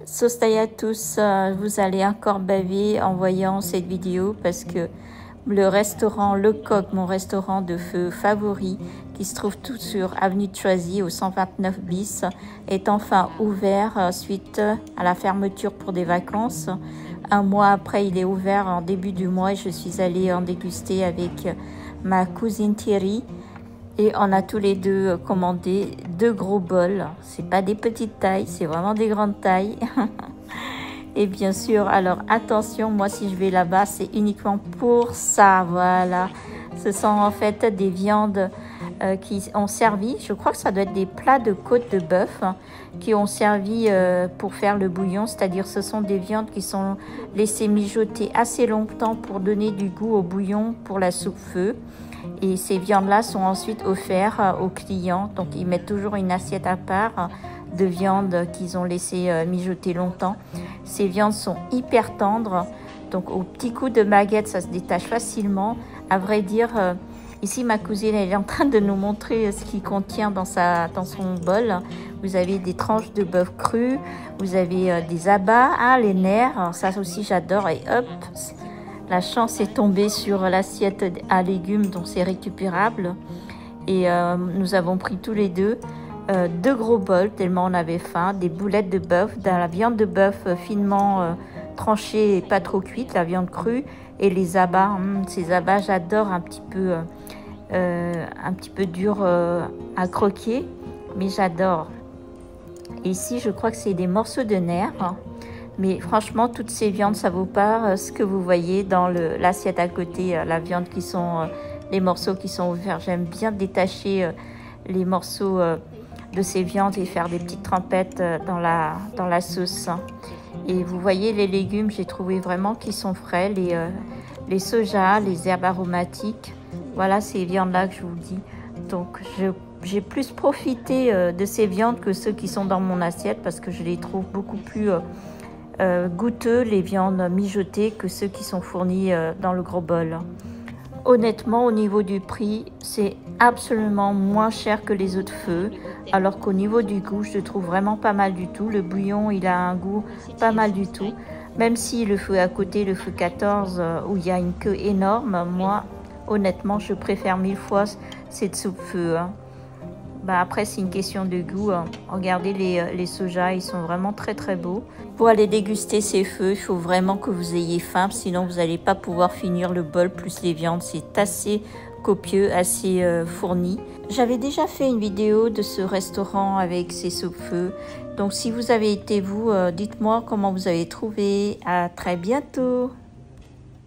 Sostai à tous, vous allez encore baver en voyant cette vidéo parce que le restaurant Le Coq, mon restaurant de feu favori, qui se trouve tout sur avenue de Choisy au 129 bis, est enfin ouvert suite à la fermeture pour des vacances. Un mois après, il est ouvert en début du mois et je suis allée en déguster avec ma cousine Thierry. Et on a tous les deux commandé 2 gros bols. C'est pas des petites tailles, c'est vraiment des grandes tailles. Et bien sûr, alors attention, moi si je vais là-bas, c'est uniquement pour ça, voilà. Ce sont en fait des viandes qui ont servi, je crois que ça doit être des plats de côte de bœuf qui ont servi pour faire le bouillon. C'est-à-dire ce sont des viandes qui sont laissées mijoter assez longtemps pour donner du goût au bouillon pour la soupe feu. Et ces viandes-là sont ensuite offertes aux clients. Donc, ils mettent toujours une assiette à part de viande qu'ils ont laissé mijoter longtemps. Ces viandes sont hyper tendres. Donc, au petit coup de baguette, ça se détache facilement. À vrai dire, ici, ma cousine, elle est en train de nous montrer ce qu'il contient dans son bol. Vous avez des tranches de bœuf cru. Vous avez des abats, les nerfs. Alors, ça aussi, j'adore. Et hop, la chance est tombée sur l'assiette à légumes, donc c'est récupérable. Et nous avons pris tous les deux 2 gros bols, tellement on avait faim, des boulettes de bœuf, de la viande de bœuf finement tranchée et pas trop cuite, la viande crue, et les abats. Ces abats, j'adore, un petit peu dur à croquer, mais j'adore. Et ici, je crois que c'est des morceaux de nerfs. Mais franchement, toutes ces viandes, ça vaut pas ce que vous voyez dans l'assiette à côté, la viande les morceaux qui sont ouverts. J'aime bien détacher les morceaux de ces viandes et faire des petites trempettes dans la sauce. Et vous voyez les légumes, j'ai trouvé vraiment qu'ils sont frais, les sojas, les herbes aromatiques. Voilà ces viandes-là que je vous dis. Donc j'ai plus profité de ces viandes que ceux qui sont dans mon assiette parce que je les trouve beaucoup plus goûteux, les viandes mijotées, que ceux qui sont fournis dans le gros bol. Honnêtement, au niveau du prix, c'est absolument moins cher que les autres feux, alors qu'au niveau du goût, je le trouve vraiment pas mal du tout. Le bouillon, il a un goût pas mal du tout. Même si le feu à côté, le feu 14, où il y a une queue énorme, moi, honnêtement, je préfère 1000 fois cette soupe feu. Après, c'est une question de goût. Regardez les sojas, ils sont vraiment très très beaux. Pour aller déguster ces feux, il faut vraiment que vous ayez faim, sinon vous n'allez pas pouvoir finir le bol plus les viandes. C'est assez copieux, assez fourni. J'avais déjà fait une vidéo de ce restaurant avec ces soupes feux. Donc si vous avez été dites-moi comment vous avez trouvé. À très bientôt.